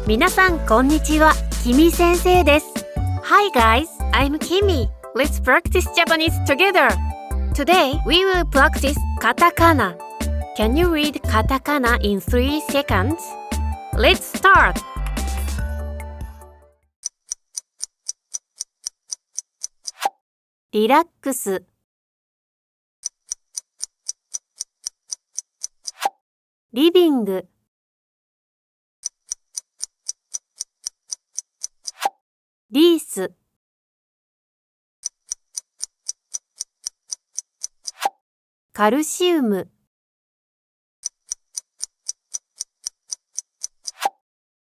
皆さんこんにちは、キミ先生です。Hi guys, I'm Kimi. Let's practice Japanese together. Today we will practice katakana. Can you read katakana in 3 seconds? Let's start. リラックス、リビング、リース、カルシウム、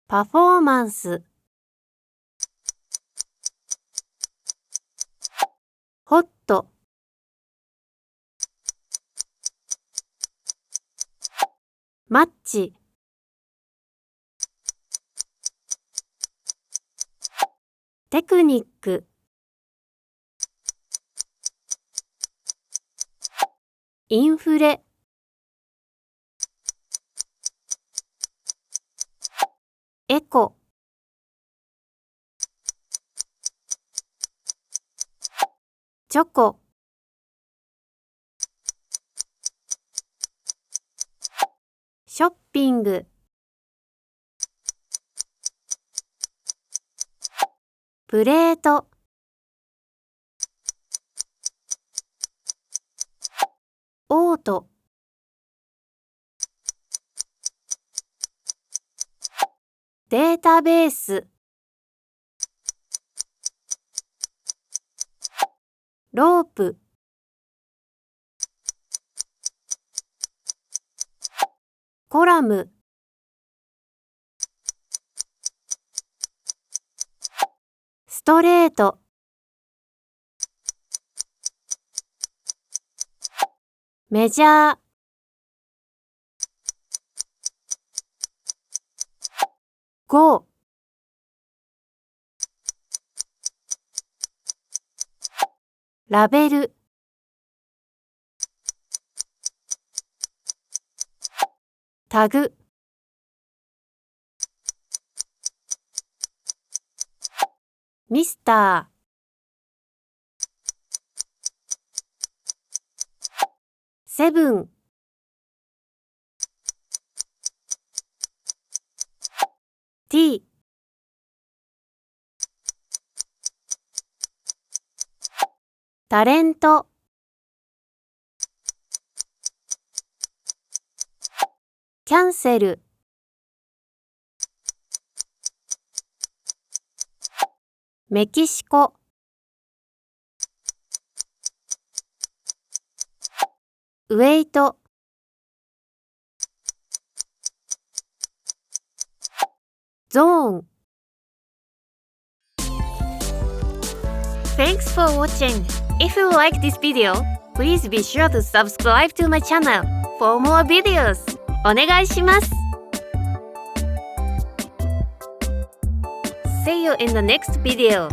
パフォーマンス、ホット、マッチ、テクニック、インフレ、エコ、チョコ、ショッピング、プレート、オート、データベース、ロープ、コラム、ストレート、メジャー、ゴー、ラベル、タグ、ミスター、セブン、ティー、タレント、キャンセル、メキシコ、ウエイト、ゾーン。Thanks for watching. If you like this video, please be sure to subscribe to my channel for more videos. お願いします。See you in the next video.